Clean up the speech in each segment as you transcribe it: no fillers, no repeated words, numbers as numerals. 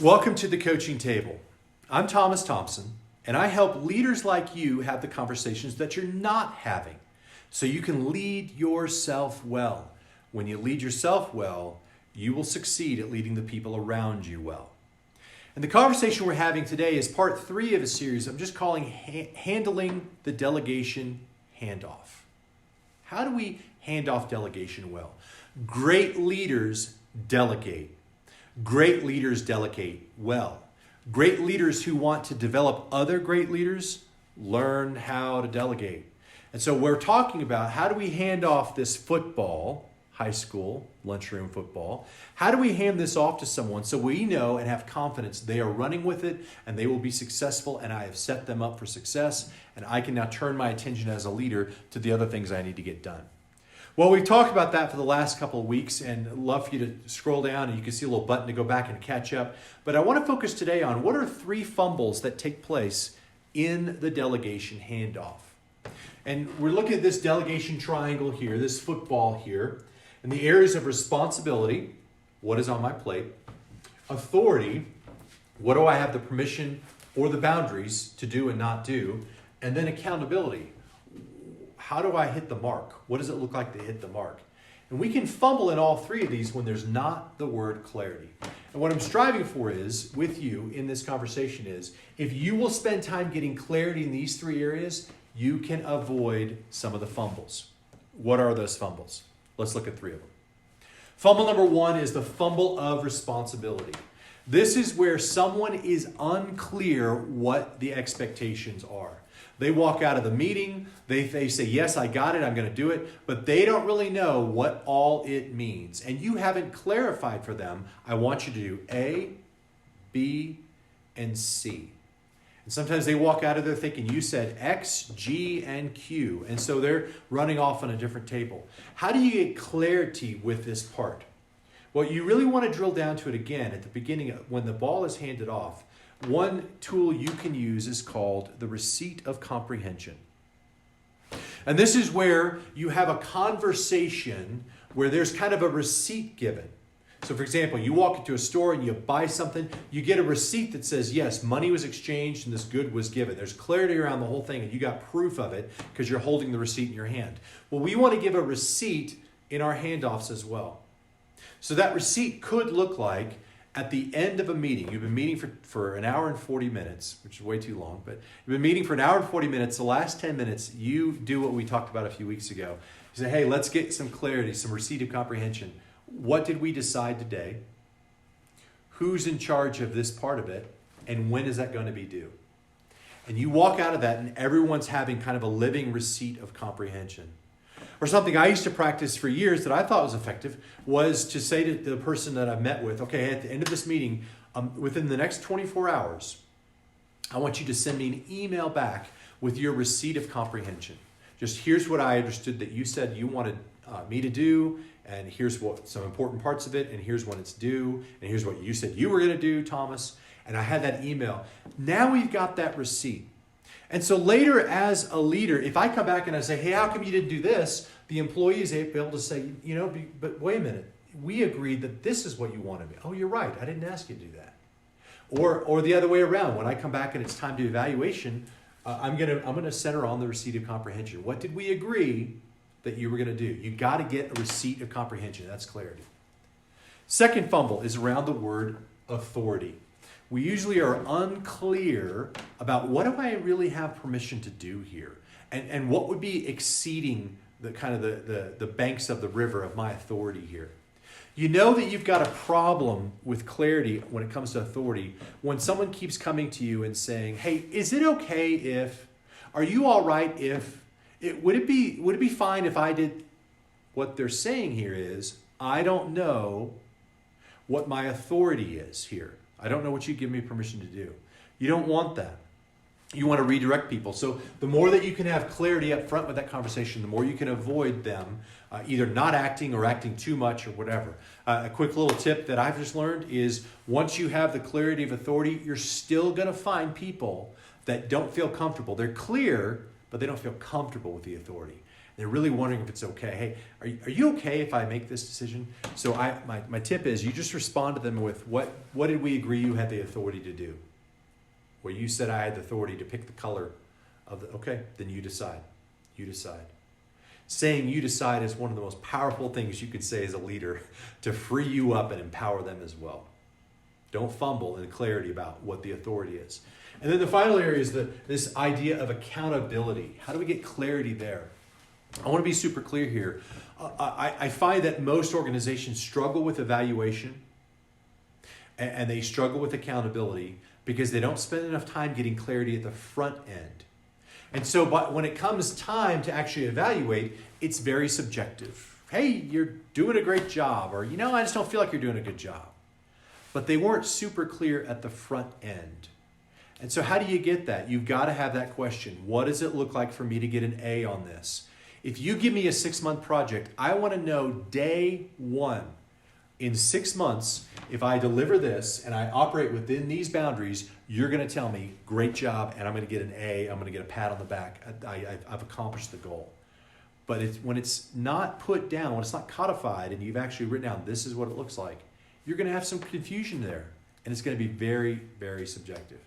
Welcome to the coaching table. I'm Thomas Thompson, and I help leaders like you have the conversations that you're not having so you can lead yourself well. When you lead yourself well, you will succeed at leading the people around you well. And the conversation we're having today is part 3 of a series I'm just calling Handling the Delegation Handoff. How do we hand off delegation well? Great leaders delegate. Great leaders delegate well. Great leaders who want to develop other great leaders learn how to delegate. And so we're talking about how do we hand off this football, high school, lunchroom football, how do we hand this off to someone so we know and have confidence they are running with it and they will be successful and I have set them up for success and I can now turn my attention as a leader to the other things I need to get done. Well, we've talked about that for the last couple of weeks and I'd love for you to scroll down and you can see a little button to go back and catch up. But I want to focus today on what are 3 fumbles that take place in the delegation handoff. And we're looking at this delegation triangle here, this football here, and the areas of responsibility, what is on my plate, authority, what do I have the permission or the boundaries to do and not do, and then accountability. How do I hit the mark? What does it look like to hit the mark? And we can fumble in all 3 of these when there's not the word clarity. And what I'm striving for is, with you in this conversation is, if you will spend time getting clarity in these 3 areas, you can avoid some of the fumbles. What are those fumbles? Let's look at 3 of them. Fumble number 1 is the fumble of responsibility. This is where someone is unclear what the expectations are. They walk out of the meeting, they say, yes, I got it, I'm going to do it, but they don't really know what all it means. And you haven't clarified for them, I want you to do A, B, and C. And sometimes they walk out of there thinking you said X, G, and Q. And so they're running off on a different table. How do you get clarity with this part? Well, you really want to drill down to it again at the beginning when the ball is handed off. One tool you can use is called the Receipt of Comprehension. And this is where you have a conversation where there's kind of a receipt given. So for example, you walk into a store and you buy something, you get a receipt that says, yes, money was exchanged and this good was given. There's clarity around the whole thing and you got proof of it because you're holding the receipt in your hand. Well, we want to give a receipt in our handoffs as well. So that receipt could look like at the end of a meeting, you've been meeting for an hour and 40 minutes, which is way too long, but you've been meeting for an hour and 40 minutes. The last 10 minutes, you do what we talked about a few weeks ago. You say, hey, let's get some clarity, some receipt of comprehension. What did we decide today? Who's in charge of this part of it? And when is that going to be due? And you walk out of that and everyone's having kind of a living receipt of comprehension. Or something I used to practice for years that I thought was effective was to say to the person that I met with, okay, at the end of this meeting, within the next 24 hours, I want you to send me an email back with your receipt of comprehension. Just here's what I understood that you said you wanted me to do, and here's what some important parts of it, and here's when it's due, and here's what you said you were going to do, Thomas. And I had that email. Now we've got that receipt. And so later as a leader, if I come back and I say, hey, how come you didn't do this? The employee is able to say, but wait a minute. We agreed that this is what you wanted me. Oh, you're right. I didn't ask you to do that. Or the other way around. When I come back and it's time to evaluation, I'm gonna center on the receipt of comprehension. What did we agree that you were going to do? You got to get a receipt of comprehension. That's clarity. Second fumble is around the word authority. We usually are unclear about what do I really have permission to do here, and what would be exceeding the kind of the banks of the river of my authority here. You know that you've got a problem with clarity when it comes to authority when someone keeps coming to you and saying, hey, is it okay if, are you all right if, would it be fine if I did, what they're saying here is, I don't know what my authority is here. I don't know what you give me permission to do. You don't want that. You want to redirect people. So the more that you can have clarity up front with that conversation, the more you can avoid them either not acting or acting too much or whatever. A quick little tip that I've just learned is once you have the clarity of authority, you're still going to find people that don't feel comfortable. They're clear, but they don't feel comfortable with the authority. They're really wondering if it's okay. Hey, are you okay if I make this decision? So my tip is you just respond to them with what did we agree you had the authority to do? Where you said I had the authority to pick the color of the, okay, then you decide. You decide. Saying you decide is one of the most powerful things you could say as a leader to free you up and empower them as well. Don't fumble in clarity about what the authority is. And then the final area is this idea of accountability. How do we get clarity there? I want to be super clear here. I find that most organizations struggle with evaluation and they struggle with accountability because they don't spend enough time getting clarity at the front end. And so when it comes time to actually evaluate, it's very subjective. Hey, you're doing a great job, or, I just don't feel like you're doing a good job. But they weren't super clear at the front end. And so how do you get that? You've got to have that question. What does it look like for me to get an A on this? If you give me a 6-month project, I want to know day one, in 6 months, if I deliver this and I operate within these boundaries, you're going to tell me, great job, and I'm going to get an A, I'm going to get a pat on the back. I've accomplished the goal. But when it's not put down, when it's not codified, and you've actually written down, this is what it looks like, you're going to have some confusion there. And it's going to be very, very subjective.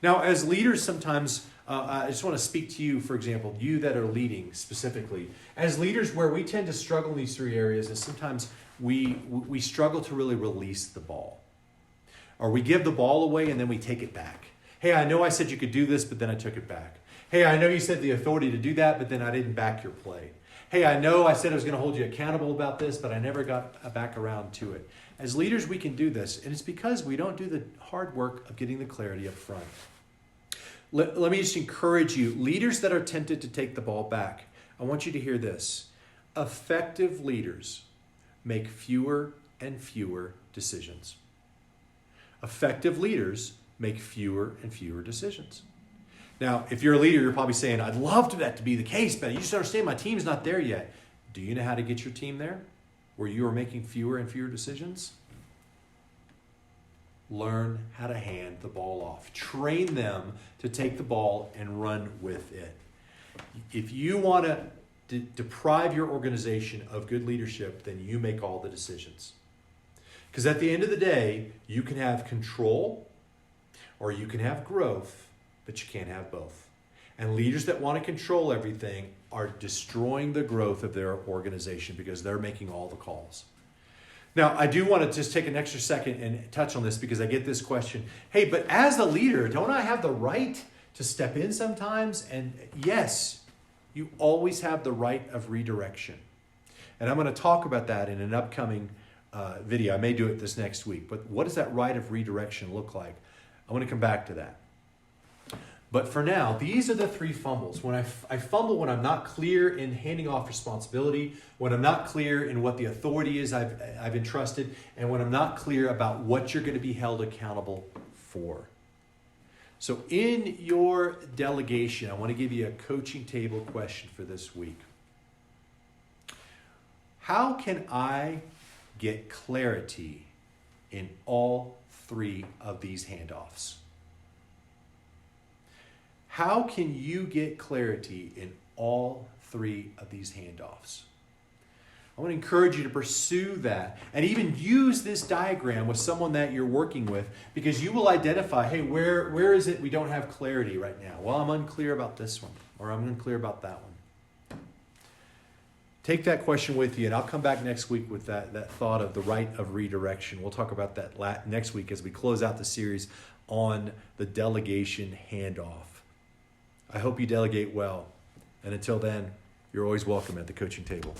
Now, as leaders, sometimes, I just want to speak to you, for example, you that are leading specifically. As leaders, where we tend to struggle in these 3 areas is sometimes we struggle to really release the ball. Or we give the ball away and then we take it back. Hey, I know I said you could do this, but then I took it back. Hey, I know you said the authority to do that, but then I didn't back your play. Hey, I know I said I was going to hold you accountable about this, but I never got back around to it. As leaders, we can do this, and it's because we don't do the hard work of getting the clarity up front. Let me just encourage you, leaders that are tempted to take the ball back, I want you to hear this. Effective leaders make fewer and fewer decisions. Effective leaders make fewer and fewer decisions. Now, if you're a leader, you're probably saying, I'd love that to be the case, but you just understand my team's not there yet. Do you know how to get your team there? Where you are making fewer and fewer decisions? Learn how to hand the ball off. Train them to take the ball and run with it. If you want to deprive your organization of good leadership, then you make all the decisions. Because at the end of the day, you can have control or you can have growth, but you can't have both. And leaders that want to control everything are destroying the growth of their organization because they're making all the calls. Now, I do want to just take an extra second and touch on this because I get this question. Hey, but as the leader, don't I have the right to step in sometimes? And yes, you always have the right of redirection. And I'm going to talk about that in an upcoming video. I may do it this next week. But what does that right of redirection look like? I want to come back to that. But for now, these are the 3 fumbles. When I fumble when I'm not clear in handing off responsibility, when I'm not clear in what the authority is I've entrusted, and when I'm not clear about what you're going to be held accountable for. So in your delegation, I want to give you a coaching table question for this week. How can I get clarity in all 3 of these handoffs? How can you get clarity in all 3 of these handoffs? I want to encourage you to pursue that and even use this diagram with someone that you're working with because you will identify, hey, where is it we don't have clarity right now? Well, I'm unclear about this one or I'm unclear about that one. Take that question with you and I'll come back next week with that thought of the right of redirection. We'll talk about that next week as we close out the series on the delegation handoff. I hope you delegate well. And until then, you're always welcome at the coaching table.